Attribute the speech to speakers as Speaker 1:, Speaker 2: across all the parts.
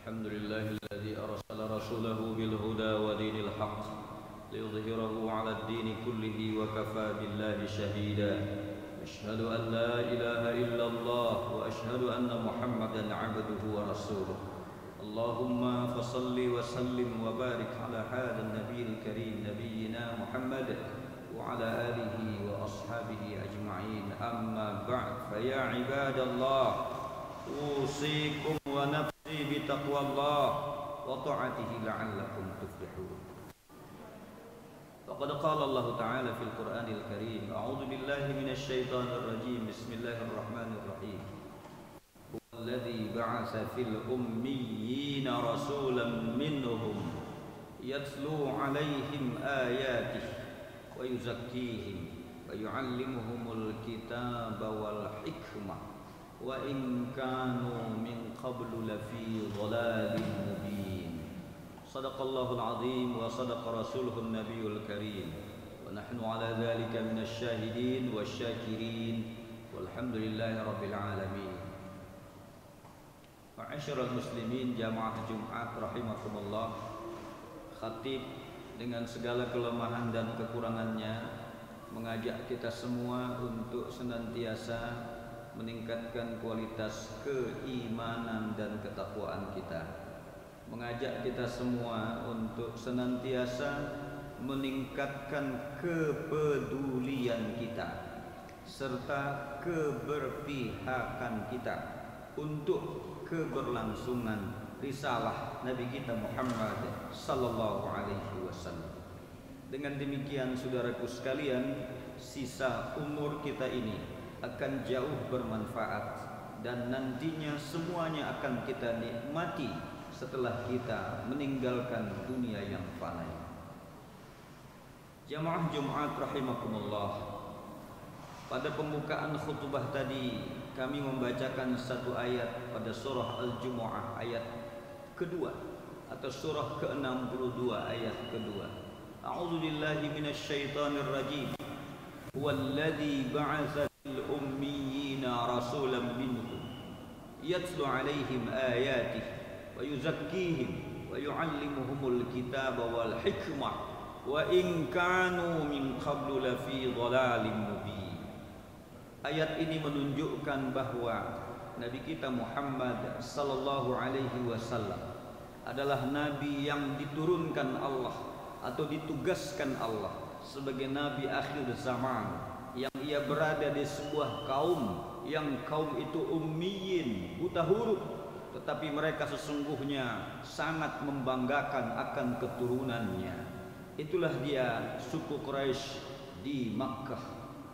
Speaker 1: الحمد لله الذي أرسل رسوله بالهدى ودين الحق ليظهره على الدين كله وكفى بالله شهيدا أشهد أن لا إله إلا الله وأشهد أن محمدا عبده ورسوله اللهم فصل وسلم وبارك على هذا النبي الكريم نبينا محمد وعلى آله وأصحابه أجمعين أما بعد فيا عباد الله أوصيكم ونفسي بتقوى الله وطاعته لعلكم تفلحون. فقد قال الله تعالى في القرآن الكريم أعوذ بالله من الشيطان الرجيم بسم الله الرحمن الرحيم هو الذي بعث في الأميين رسولا منهم يتلو عليهم آياته ويزكيهم ويعلمهم الكتاب والحكمة وإن كانوا من قبل لفي ضلال مبين صدق الله العظيم وصدق رسوله النبي الكريم ونحن على ذلك من الشاهدين والشاكرين والحمد لله رب العالمين. Ma'asyiral muslimin jamaah Jumat rahimakumullah, khatib dengan segala kelemahan dan kekurangannya mengajak kita semua untuk senantiasa meningkatkan kualitas keimanan dan ketakwaan kita, mengajak kita semua untuk senantiasa meningkatkan kepedulian kita serta keberpihakan kita untuk keberlangsungan risalah Nabi kita Muhammad sallallahu alaihi wasallam. Dengan demikian saudaraku sekalian, sisa umur kita ini akan jauh bermanfaat dan nantinya semuanya akan kita nikmati setelah kita meninggalkan dunia yang fana. Jamaah Jumat rahimakumullah, pada pembukaan khutbah tadi kami membacakan satu ayat pada surah Al-Jumu'ah ayat kedua atau surah ke-62 ayat kedua. A'udzu billahi minasyaitonir rajim. Huwallazi ba'atsa الأميين رسولا منهم يتلو عليهم آياته ويزكيهم ويعلمهم الكتاب والحكمة وإن كانوا من قبل لفي ضلال مبين. Ayat ini menunjukkan bahwa Nabi kita Muhammad sallallahu alaihi wasallam adalah nabi yang diturunkan Allah atau ditugaskan Allah sebagai nabi akhir zaman, yang ia berada di sebuah kaum yang kaum itu ummiyin, buta huruf, tetapi mereka sesungguhnya sangat membanggakan akan keturunannya. Itulah dia suku Quraisy di Makkah,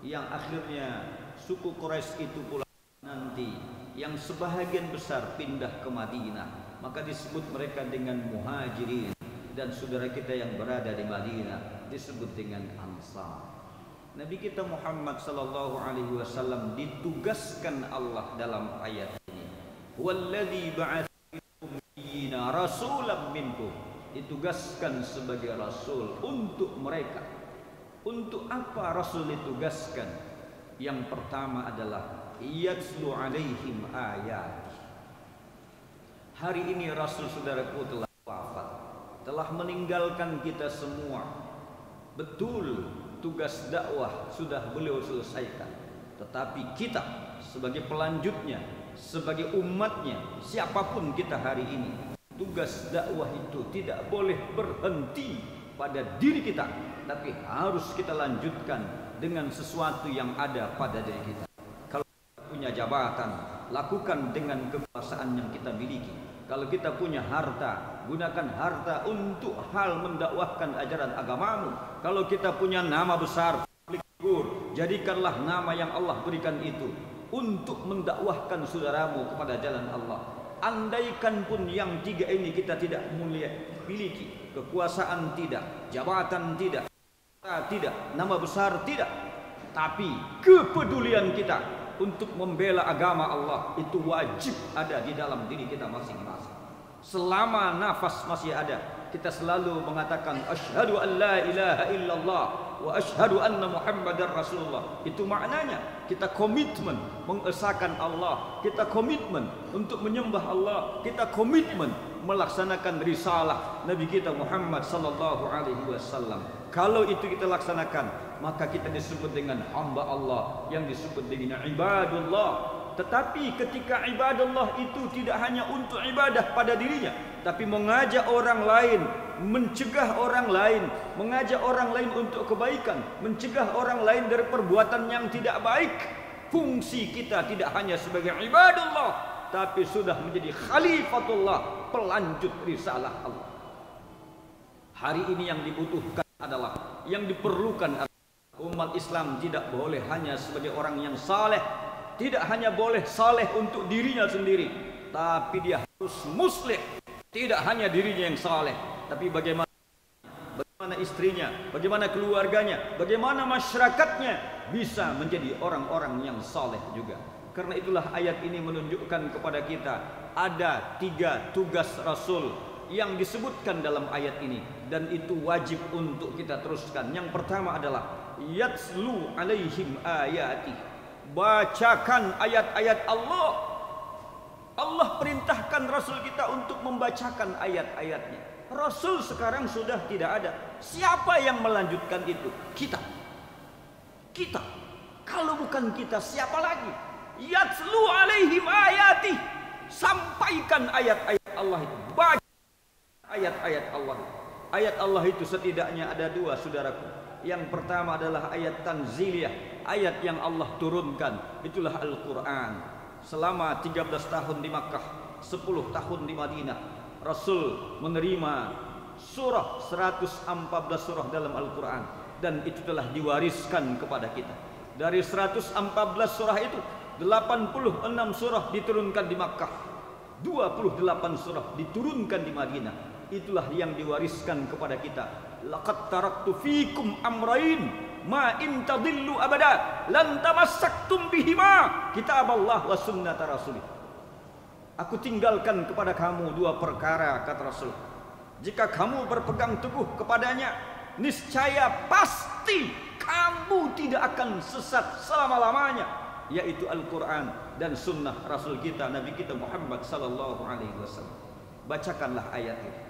Speaker 1: yang akhirnya suku Quraisy itu pula nanti yang sebahagian besar pindah ke Madinah, maka disebut mereka dengan muhajirin, dan saudara kita yang berada di Madinah disebut dengan Ansar. Nabi kita Muhammad sallallahu alaihi wasallam ditugaskan Allah dalam ayat ini. Walladzi ba'atsa fil ummiyina rasulan minhum, ditugaskan sebagai rasul untuk mereka. Untuk apa rasul ditugaskan? Yang pertama adalah yatslu alaihim ayat. Hari ini rasul saudaraku telah wafat, telah meninggalkan kita semua. Betul, tugas dakwah sudah beliau selesaikan, tetapi kita sebagai pelanjutnya, sebagai umatnya, siapapun kita hari ini, tugas dakwah itu tidak boleh berhenti pada diri kita, tapi harus kita lanjutkan dengan sesuatu yang ada pada diri kita. Kalau kita punya jabatan, lakukan dengan kekuasaan yang kita miliki. Kalau kita punya harta, gunakan harta untuk hal mendakwahkan ajaran agamamu. Kalau kita punya nama besar, public figure, jadikanlah nama yang Allah berikan itu untuk mendakwahkan saudaramu kepada jalan Allah. Andaikan pun yang tiga ini kita tidak miliki, kekuasaan tidak, jabatan tidak, tidak, nama besar tidak, tapi kepedulian kita untuk membela agama Allah itu wajib ada di dalam diri kita masing-masing. Selama nafas masih ada, kita selalu mengatakan asyhadu an la ilaha illallah wa asyhadu anna muhammadar rasulullah. Itu maknanya kita komitmen mengesahkan Allah, kita komitmen untuk menyembah Allah, kita komitmen melaksanakan risalah Nabi kita Muhammad sallallahu alaihi wasallam. Kalau itu kita laksanakan, maka kita disebut dengan hamba Allah, yang disebut dengan ibadullah. Tetapi ketika ibadullah itu tidak hanya untuk ibadah pada dirinya, tapi mengajak orang lain, mencegah orang lain, mengajak orang lain untuk kebaikan, mencegah orang lain dari perbuatan yang tidak baik. Fungsi kita tidak hanya sebagai ibadullah, tapi sudah menjadi khalifatullah, pelanjut risalah Allah. Hari ini yang dibutuhkan adalah, yang diperlukan adalah umat Islam tidak boleh hanya sebagai orang yang saleh, tidak hanya boleh saleh untuk dirinya sendiri, tapi dia harus muslih. Tidak hanya dirinya yang saleh, tapi bagaimana istrinya, bagaimana keluarganya, bagaimana masyarakatnya bisa menjadi orang-orang yang saleh juga. Karena itulah ayat ini menunjukkan kepada kita ada 3 tugas Rasul yang disebutkan dalam ayat ini, dan itu wajib untuk kita teruskan. Yang pertama adalah yatslu alaihim ayati, bacakan ayat-ayat Allah. Allah perintahkan Rasul kita untuk membacakan ayat-ayatnya. Rasul sekarang sudah tidak ada. Siapa yang melanjutkan itu? Kita. Kalau bukan kita, siapa lagi? Yatslu alaihim ayati, sampaikan ayat-ayat Allah itu. Baca ayat-ayat Allah. Ayat Allah itu setidaknya ada 2, saudaraku. Yang pertama adalah ayat tanziliyah, ayat yang Allah turunkan. Itulah Al-Quran. Selama 13 tahun di Makkah, 10 tahun di Madinah, Rasul menerima surah 114 surah dalam Al-Quran, dan itu telah diwariskan kepada kita. Dari 114 surah itu, 86 surah diturunkan di Makkah, 28 surah diturunkan di Madinah. Itulah yang diwariskan kepada kita. Laqad taraktu fikum amrain ma in tadillu abada lan tamassaktum bihima kitaballah wa sunnata rasulih. Aku tinggalkan kepada kamu 2 perkara, kata Rasul. Jika kamu berpegang teguh kepadanya, niscaya pasti kamu tidak akan sesat selama-lamanya, yaitu Al-Quran dan sunnah Rasul kita, Nabi kita Muhammad sallallahu alaihi wasallam. Bacakanlah ayat ini.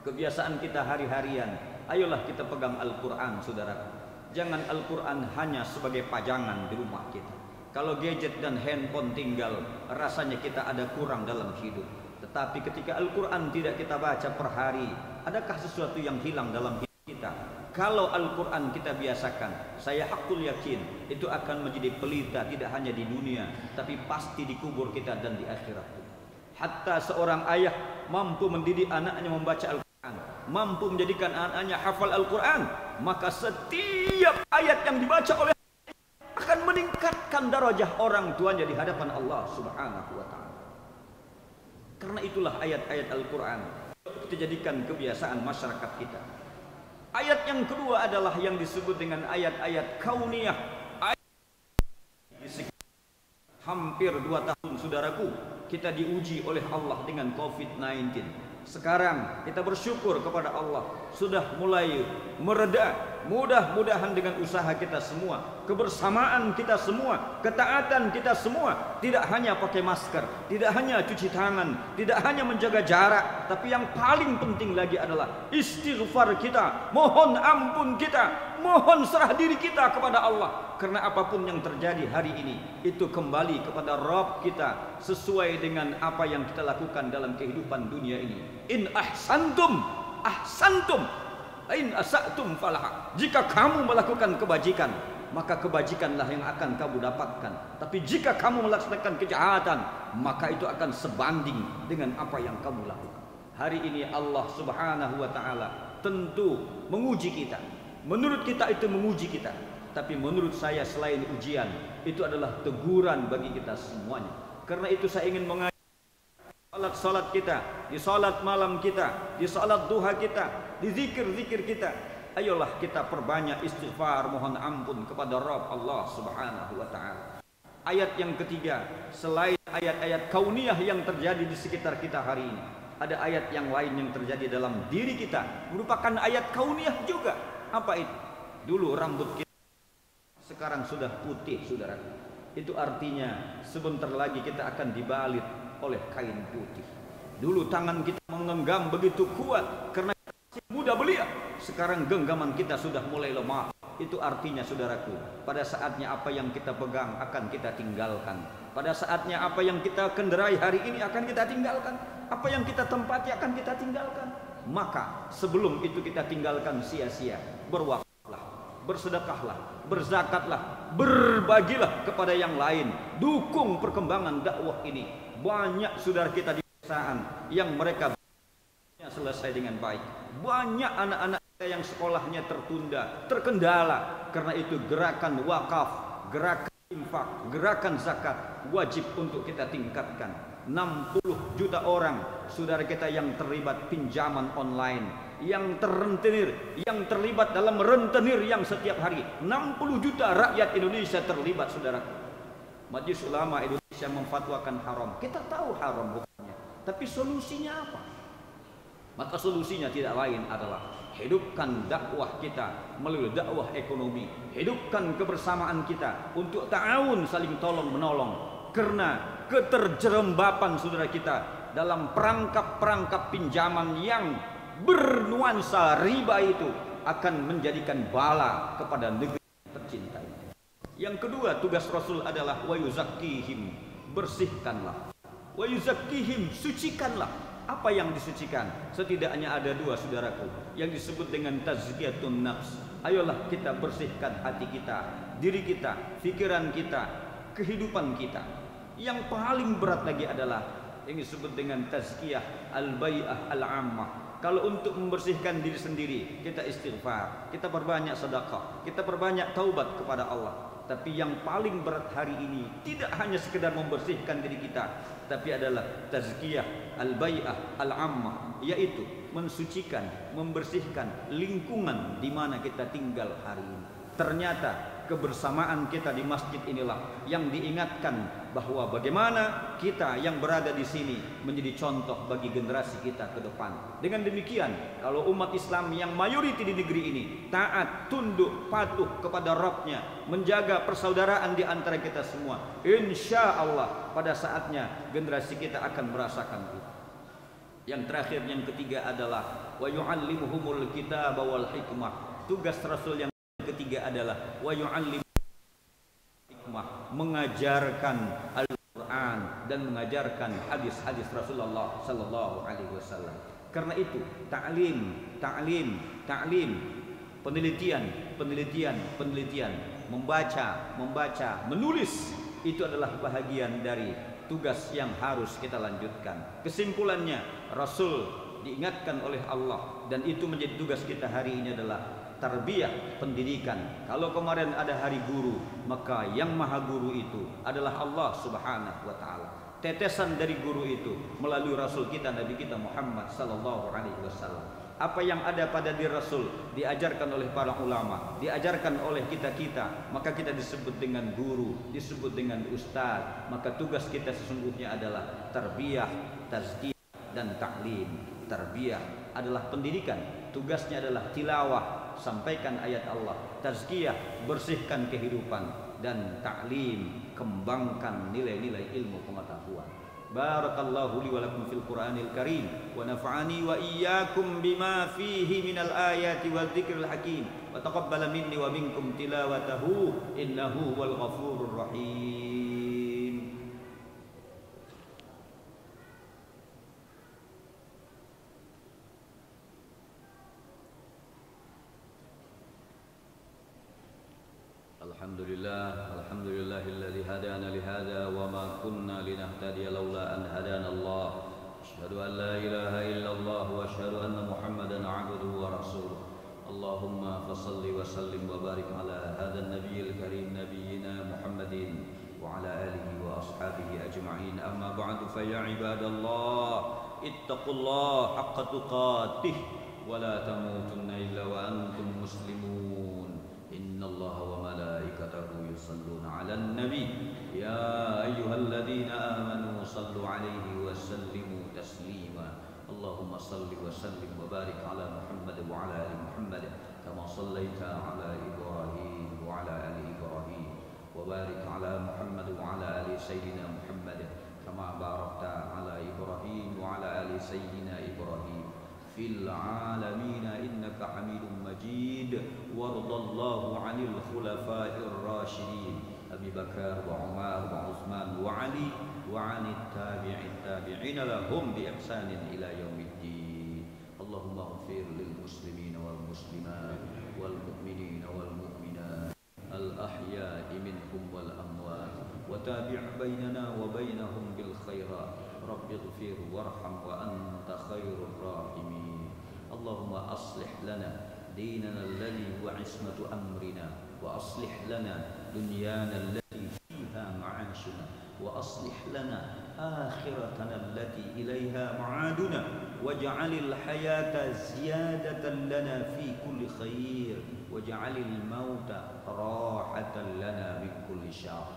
Speaker 1: Kebiasaan kita hari-harian, ayolah kita pegang Al-Quran, saudaraku. Jangan Al-Quran hanya sebagai pajangan di rumah kita. Kalau gadget dan handphone tinggal, rasanya kita ada kurang dalam hidup. Tetapi ketika Al-Quran tidak kita baca per hari, adakah sesuatu yang hilang dalam hidup kita? Kalau Al-Quran kita biasakan, saya hakul yakin itu akan menjadi pelita tidak hanya di dunia, tapi pasti di kubur kita dan di akhirat. Hatta seorang ayah mampu mendidik anaknya membaca Al-Quran, mampu menjadikan anaknya hafal Al-Quran, maka setiap ayat yang dibaca oleh akan meningkatkan darajah orang tuanya di hadapan Allah Subhanahu wa ta'ala. Karena itulah ayat-ayat Al-Quran kita jadikan kebiasaan masyarakat kita. Ayat yang kedua adalah yang disebut dengan ayat-ayat kauniyah. Hampir 2 tahun, saudaraku, kita diuji oleh Allah dengan COVID-19. Sekarang kita bersyukur kepada Allah, sudah mulai mereda. Mudah-mudahan dengan usaha kita semua, kebersamaan kita semua, ketaatan kita semua, tidak hanya pakai masker, tidak hanya cuci tangan, tidak hanya menjaga jarak, tapi yang paling penting lagi adalah istighfar kita, mohon ampun kita, mohon serah diri kita kepada Allah. Karena apapun yang terjadi hari ini, itu kembali kepada Rabb kita, sesuai dengan apa yang kita lakukan dalam kehidupan dunia ini. In ahsantum ahsantum, in asa'tum falah. Jika kamu melakukan kebajikan, maka kebajikanlah yang akan kamu dapatkan. Tapi jika kamu melaksanakan kejahatan, maka itu akan sebanding dengan apa yang kamu lakukan. Hari ini Allah Subhanahu wa ta'ala tentu menguji kita. Menurut kita itu menguji kita, tapi menurut saya selain ujian, itu adalah teguran bagi kita semuanya. Karena itu saya ingin mengajak salat kita, di salat malam kita, di salat duha kita, di zikir-zikir kita. Ayolah kita perbanyak istighfar, mohon ampun kepada Rabb Allah Subhanahu wa taala. Ayat yang ketiga, selain ayat-ayat kauniyah yang terjadi di sekitar kita hari ini, ada ayat yang lain yang terjadi dalam diri kita, merupakan ayat kauniyah juga. Apa itu? Dulu rambut kita, sekarang sudah putih, saudara. Itu artinya sebentar lagi kita akan dibalit oleh kain putih. Dulu tangan kita menggenggam begitu kuat karena masih muda belia. Sekarang genggaman kita sudah mulai lemah. Itu artinya, saudaraku, pada saatnya apa yang kita pegang akan kita tinggalkan. Pada saatnya apa yang kita kendarai hari ini akan kita tinggalkan. Apa yang kita tempati akan kita tinggalkan. Maka sebelum itu kita tinggalkan sia-sia. Berwakaflah, bersedekahlah, berzakatlah, berbagilah kepada yang lain. Dukung perkembangan dakwah ini. Banyak saudara kita di pedesaan yang mereka selesai dengan baik. Banyak anak-anak kita yang sekolahnya tertunda, terkendala. Karena itu gerakan wakaf, gerakan infak, gerakan zakat wajib untuk kita tingkatkan. 60 juta orang saudara kita yang terlibat pinjaman online, yang terrentenir, yang terlibat dalam rentenir yang setiap hari. 60 juta rakyat Indonesia terlibat, saudara. Majelis Ulama Indonesia memfatwakan haram. Kita tahu haram bukannya, tapi solusinya apa? Maka solusinya tidak lain adalah hidupkan dakwah kita melalui dakwah ekonomi, hidupkan kebersamaan kita untuk ta'awun, saling tolong menolong. Karena keterjerembapan saudara kita dalam perangkap-perangkap pinjaman yang bernuansa riba itu akan menjadikan bala kepada negeri tercinta. Yang kedua, tugas Rasul adalah wa yuzakkihim, bersihkanlah. Wa yuzakkihim, sucikanlah. Apa yang disucikan? Setidaknya ada dua, saudaraku, yang disebut dengan tazkiyatun nafs. Ayolah kita bersihkan hati kita, diri kita, pikiran kita, kehidupan kita. Yang paling berat lagi adalah yang disebut dengan tazkiyah al-bai'ah al-ammah. Kalau untuk membersihkan diri sendiri, kita istighfar, kita perbanyak sedekah, kita perbanyak taubat kepada Allah. Tapi yang paling berat hari ini tidak hanya sekedar membersihkan diri kita, tapi adalah tazkiyah al-bai'ah al-ammah, yaitu mensucikan, membersihkan lingkungan di mana kita tinggal hari ini. Ternyata kebersamaan kita di masjid inilah yang diingatkan bahwa bagaimana kita yang berada di sini menjadi contoh bagi generasi kita ke depan. Dengan demikian, kalau umat Islam yang mayoriti di negeri ini taat, tunduk, patuh kepada Rabbnya, menjaga persaudaraan di antara kita semua, insya Allah pada saatnya generasi kita akan merasakan itu. Yang terakhir, yang ketiga adalah wa yu'allimuhumul kitaba wal hikmah. Tugas Rasul yang ketiga adalah wa yu'allim hikmah, mengajarkan Al-Quran dan mengajarkan hadis-hadis Rasulullah sallallahu alaihi wasallam. Karena itu ta'lim, penelitian, membaca, menulis, itu adalah bahagian dari tugas yang harus kita lanjutkan. Kesimpulannya, Rasul diingatkan oleh Allah, dan itu menjadi tugas kita hari ini adalah tarbiyah, pendidikan. Kalau kemarin ada hari guru, maka yang maha guru itu adalah Allah Subhanahu wa taala. Tetesan dari guru itu melalui Rasul kita, Nabi kita Muhammad sallallahu alaihi wasallam. Apa yang ada pada diri Rasul diajarkan oleh para ulama, diajarkan oleh kita-kita, maka kita disebut dengan guru, disebut dengan ustaz. Maka tugas kita sesungguhnya adalah tarbiyah, tazkiyah dan ta'lim. Tarbiyah adalah pendidikan, tugasnya adalah tilawah, sampaikan ayat Allah. Tazkiyah, bersihkan kehidupan. Dan ta'lim, kembangkan nilai-nilai ilmu pengetahuan. Barakallahu li wa lakum fil Qur'anil Karim wa nafa'ani wa iyyakum bima fihi minal ayati wal dzikril hakim wa taqabbala minni wa minkum tilawatahu innahu wal ghafurur rahim. Alhamdulillahilladzi hadana li hadza wa ma kunna linahtadiya laula an hadana Allah. Asyhadu an la ilaha illallah wa asyhadu anna Muhammadan 'abduhu wa rasuluh. Allahumma fashalli wa sallim wa barik ala hadzal nabiyil karim nabiyyina Muhammadin wa وعلى آله وأصحابه أجمعين. أما بعد فيا عباد الله اتقوا الله حق تقاته ولا تموتن إلا وأنتم مسلمون. إن الله وملائكته يصلون على النبي يا أيها الذين آمنوا صلوا عليه وسلموا تسليما. اللهم صل وسلم وبارك على محمد وعلى آل محمد كما صليت على إبراهيم وعلى آل إبراهيم وبارك على محمد وعلى آل سيدنا محمد كما باركت على إبراهيم وعلى آل سيدنا إبراهيم في العالمين إنك حميد مجيد. وارض الله عن الخلفاء الراشدين أبي بكر وعمر وعثمان وعلي وعن التابعين لهم بإحسان إلى يوم الدين. اللهم اغفر للمسلمين والمسلمات والمؤمنين والمؤمنات الأحياء منهم والأموات وتابع بيننا وبينهم بالخيرات. رب اغفر وارحم وأنت خير الراحمين. اللهم أصلح لنا ديننا الذي هو عصمة أمرنا وأصلح لنا دنيانا التي فيها معاشنا وأصلح لنا آخرتنا التي إليها معادنا واجعل الحياة زيادة لنا في كل خير واجعل الموت راحة لنا من كل شر.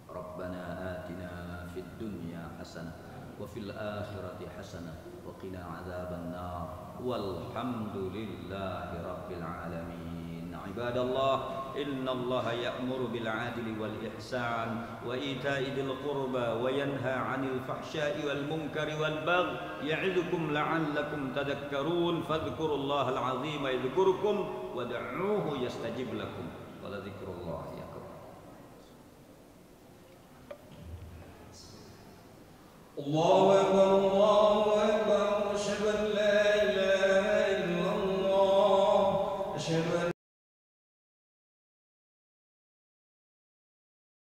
Speaker 1: ربنا آتنا في الدنيا حسنة وفي الآخرة حسنة وقنا عذاب النار والحمد لله رب العالمين. عباد الله إن الله يأمر بالعدل والإحسان وإيتاء ذي القربى وينهى عن الفحشاء والمنكر والبغي يعظكم لعلكم تذكرون. فاذكروا الله العظيم يذكركم ودعوه يستجب لكم ولذكر الله أكبر.
Speaker 2: الله أكبر.